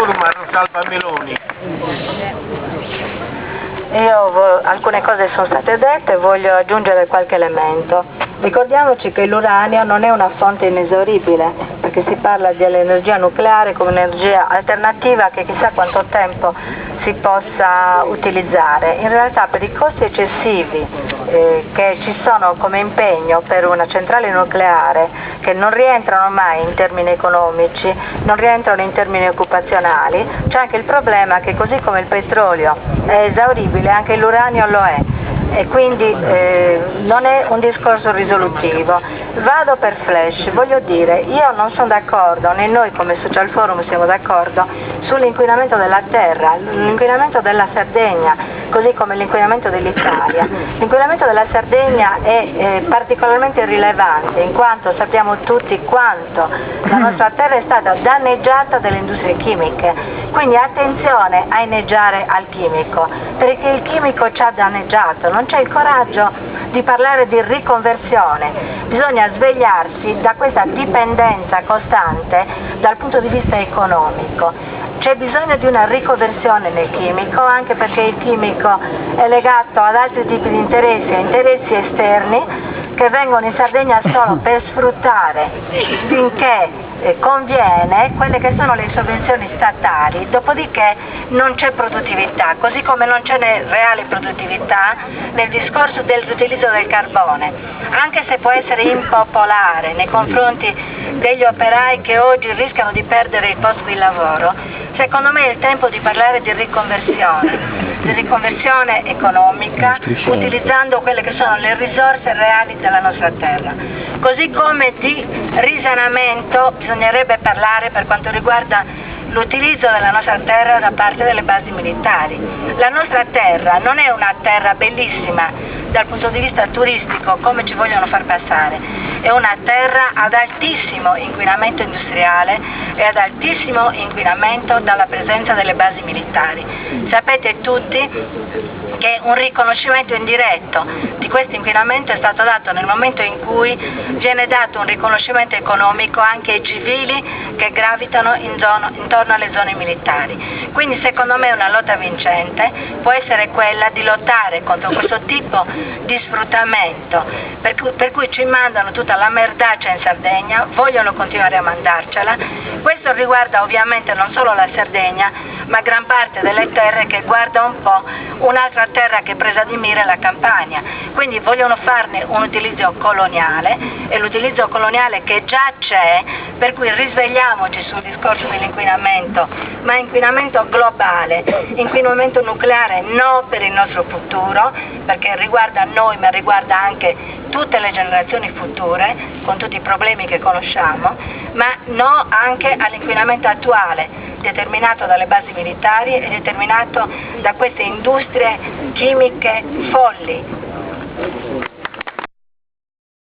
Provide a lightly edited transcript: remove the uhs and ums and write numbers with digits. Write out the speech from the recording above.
forum a Rosalba Meloni. Alcune cose sono state dette, voglio aggiungere qualche elemento. Ricordiamoci che l'uranio non è una fonte inesauribile, perché si parla dell'energia nucleare come energia alternativa che chissà quanto tempo si possa utilizzare. In realtà per i costi eccessivi che ci sono come impegno per una centrale nucleare, che non rientrano mai in termini economici, non rientrano in termini occupazionali, c'è anche il problema che così come il petrolio è esauribile, anche l'uranio lo è. E quindi non è un discorso risolutivo. Vado per flash, voglio dire, io non sono d'accordo, né noi come Social Forum siamo d'accordo sull'inquinamento della terra, l'inquinamento della Sardegna, così come l'inquinamento dell'Italia. L'inquinamento della Sardegna è particolarmente rilevante, in quanto sappiamo tutti quanto la nostra terra è stata danneggiata dalle industrie chimiche, quindi attenzione a inneggiare al chimico, perché il chimico ci ha danneggiato, non c'è il coraggio di parlare di riconversione, bisogna svegliarsi da questa dipendenza costante dal punto di vista economico. C'è bisogno di una riconversione nel chimico, anche perché il chimico è legato ad altri tipi di interessi, a interessi esterni che vengono in Sardegna solo per sfruttare finché conviene quelle che sono le sovvenzioni statali, dopodiché non c'è produttività, così come non c'è reale produttività nel discorso dell'utilizzo del carbone, anche se può essere impopolare nei confronti degli operai che oggi rischiano di perdere il posto di lavoro. Secondo me è il tempo di parlare di riconversione economica, utilizzando quelle che sono le risorse reali della nostra terra. Così come di risanamento bisognerebbe parlare per quanto riguarda l'utilizzo della nostra terra da parte delle basi militari. La nostra terra non è una terra bellissima dal punto di vista turistico come ci vogliono far passare, è una terra ad altissimo inquinamento industriale e ad altissimo inquinamento dalla presenza delle basi militari. Sapete tutti che un riconoscimento indiretto di questo inquinamento è stato dato nel momento in cui viene dato un riconoscimento economico anche ai civili che gravitano intorno alle zone militari. Quindi secondo me una lotta vincente può essere quella di lottare contro questo tipo di sfruttamento, per cui ci mandano tutta la merdaccia in Sardegna, vogliono continuare a mandarcela. Questo riguarda ovviamente non solo la Sardegna, ma gran parte delle terre che guarda un po' un'altra terra che è presa di mira è la Campania, quindi vogliono farne un utilizzo coloniale, e l'utilizzo coloniale che già c'è, per cui risvegliamoci sul discorso dell'inquinamento, ma inquinamento globale, inquinamento nucleare no per il nostro futuro, perché riguarda noi ma riguarda anche tutte le generazioni future, con tutti i problemi che conosciamo, ma no anche all'inquinamento attuale, determinato dalle basi militari e determinato da queste industrie chimiche folli.